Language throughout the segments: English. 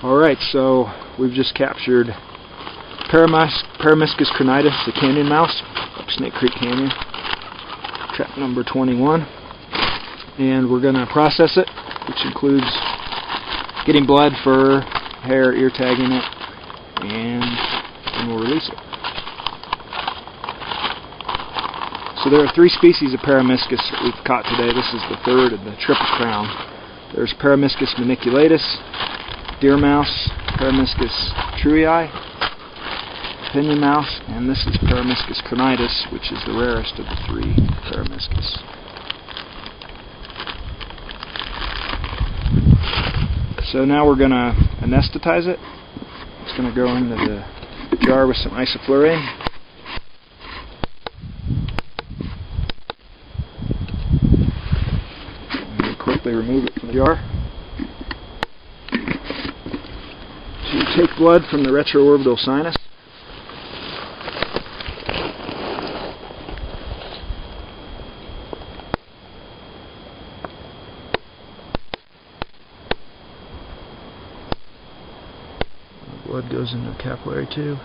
Alright, so we've just captured Peromyscus crinitus, the canyon mouse, up Snake Creek Canyon, trap number 21. And we're going to process it, which includes getting blood, fur, hair, ear tagging it, and we'll release it. So there are 3 species of Peromyscus that we've caught today. This is the 3rd of the triple crown. There's Peromyscus maniculatus, deer mouse, Peromyscus truei, pinion mouse, and this is Peromyscus crinitus, which is the rarest of the 3 Peromyscus. So now we're going to anesthetize it. It's going to go into the jar with some isoflurane. And quickly remove it from the jar. So you take blood from the retroorbital sinus. Blood goes into a capillary tube.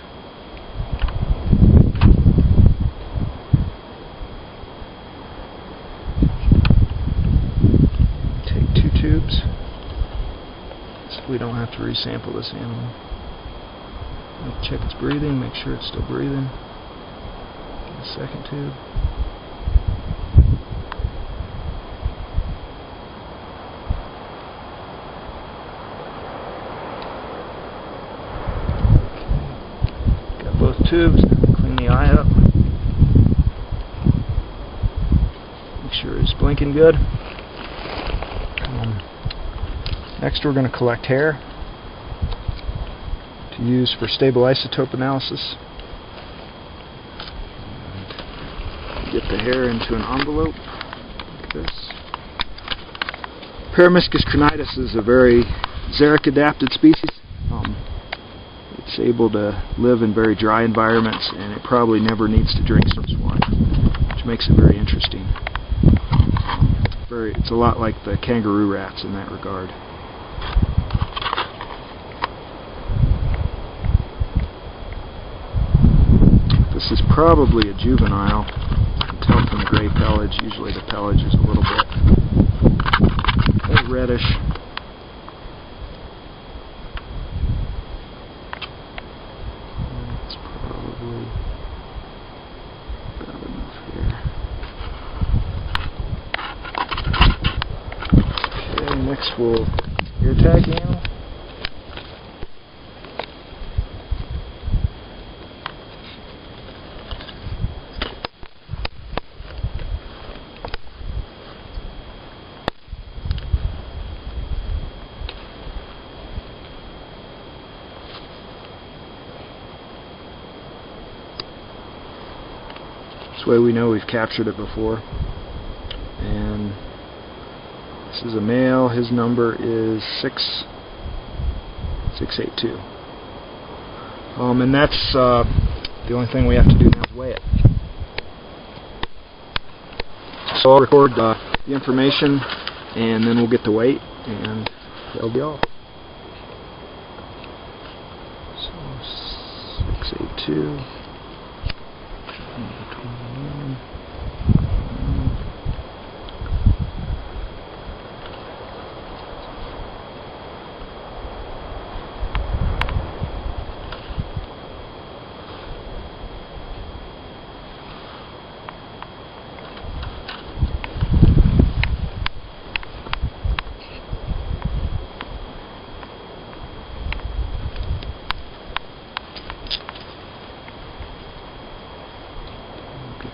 Take 2 tubes so we don't have to resample this animal. Check its breathing, make sure it's still breathing. Get a 2nd tube. Both tubes, clean the eye up, make sure it's blinking good. Next we're going to collect hair to use for stable isotope analysis. Get the hair into an envelope like this. Peromyscus crinitus is a very xeric adapted species. It's able to live in very dry environments, and it probably never needs to drink source water, which makes it very interesting. It's a lot like the kangaroo rats in that regard. This is probably a juvenile. You can tell from the gray pelage. Usually the pelage is a little bit reddish. About enough here. Okay, next we'll ear tag the animal. This way we know we've captured it before. And this is a male. His number is 682. And that's the only thing we have to do now is weigh it. So I'll record the information, and then we'll get the weight, and that'll be all. So 682. 21.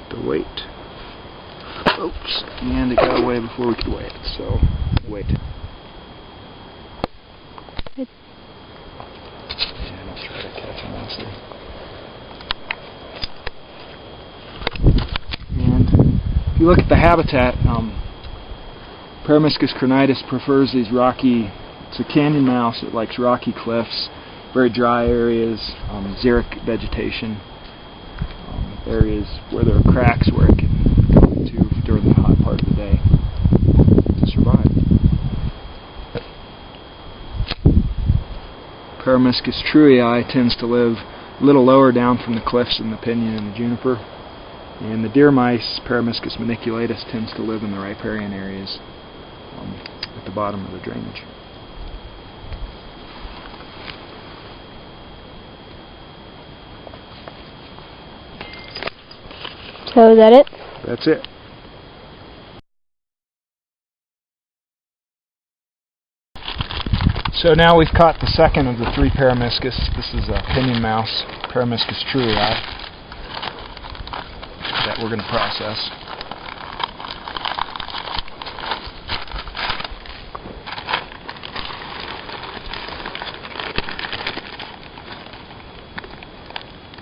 The weight. Oops, and it got away before we could weigh it, so wait. And I'll try to catch him nicely. And if you look at the habitat, Peromyscus crinitus prefers these rocky, it's a canyon mouse, it likes rocky cliffs, very dry areas, xeric vegetation. Areas where there are cracks where it can go into during the hot part of the day to survive. Peromyscus truii tends to live a little lower down from the cliffs in the pinyon and the juniper. And the deer mice, Peromyscus maniculatus, tends to live in the riparian areas at the bottom of the drainage. So is that it? That's it. So now we've caught the second of the three Peromyscus. This is a pinyon mouse, Peromyscus truii, that we're going to process.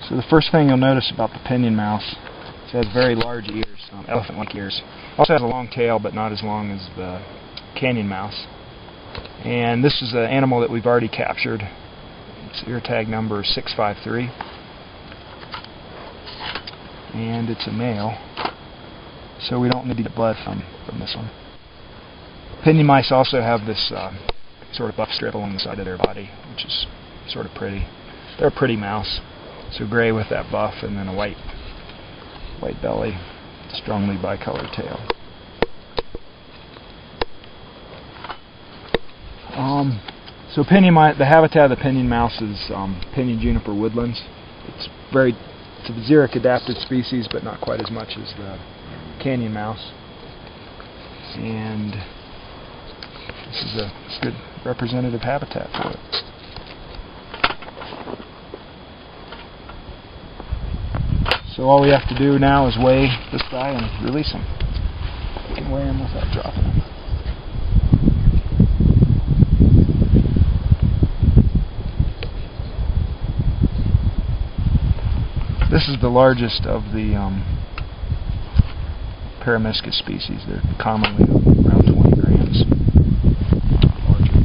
So the first thing you'll notice about the pinyon mouse is it has very large ears, elephant-like ears. It also has a long tail, but not as long as the canyon mouse. And this is an animal that we've already captured. Its ear tag number is 653. And it's a male, so we don't need to get blood from this one. Pinyon mice also have this sort of buff strip along the side of their body, which is sort of pretty. They're a pretty mouse. So gray with that buff and then a white belly, strongly bicolored tail. So the habitat of the pinyon mouse is pinyon juniper woodlands. It's a xeric adapted species, but not quite as much as the canyon mouse. And this is a good representative habitat for it. So all we have to do now is weigh this guy and release him. We can weigh him without dropping him. This is the largest of the Peromyscus species. They're commonly around 20 grams. Larger.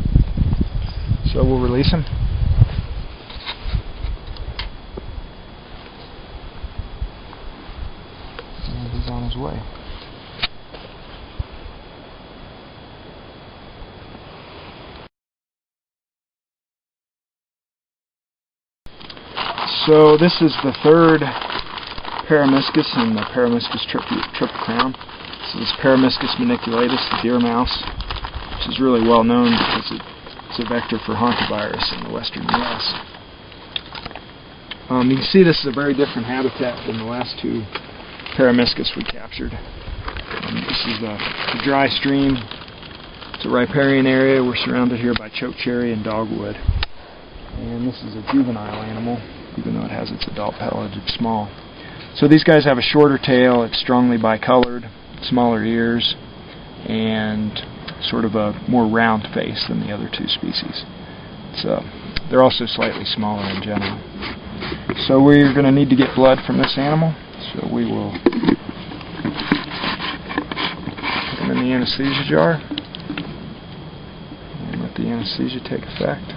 So we'll release him. And he's on his way. So this is the third Peromyscus in the Peromyscus triple crown. This is Peromyscus maniculatus, the deer mouse, which is really well known because it's a vector for hantavirus in the western U.S. You can see this is a very different habitat than the last two Peromyscus we captured. This is a dry stream. It's a riparian area. We're surrounded here by chokecherry and dogwood. And this is a juvenile animal. Even though it has its adult pelage, it's small. So these guys have a shorter tail, it's strongly bicolored, smaller ears, and sort of a more round face than the other two species. They're also slightly smaller in general. So we're going to need to get blood from this animal, so we will put him in the anesthesia jar and let the anesthesia take effect.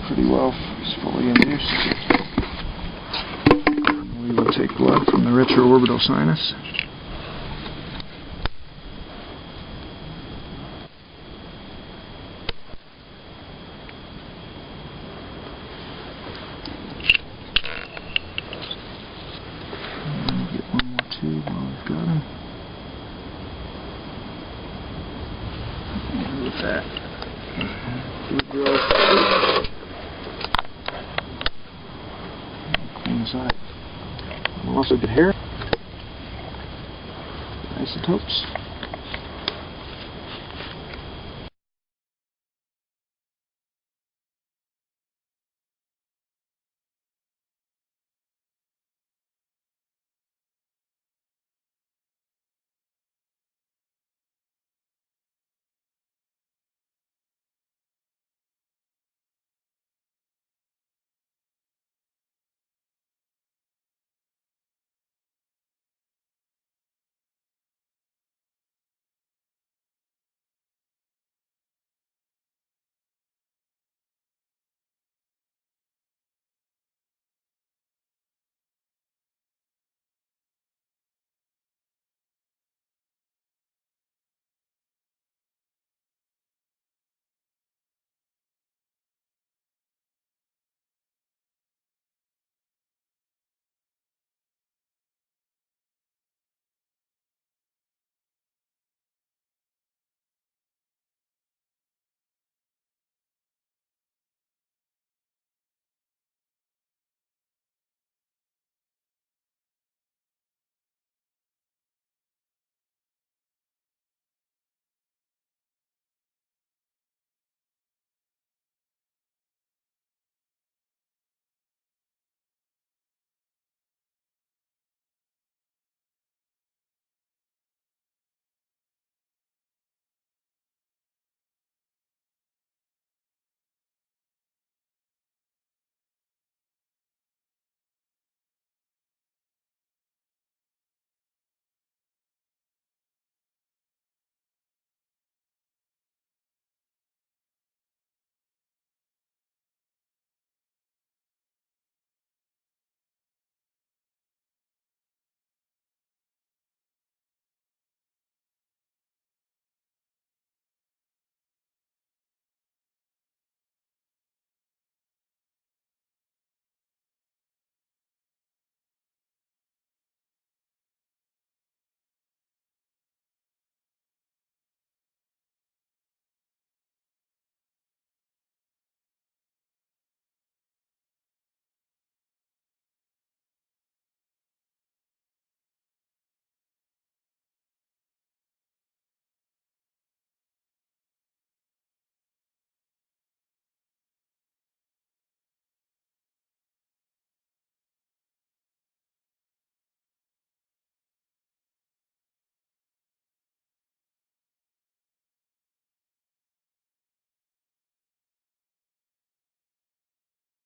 Pretty well, it's fully induced. We will take blood from the retroorbital sinus. And we'll get one more tube while we've got him. And with that, inside. Also good hair. Isotopes.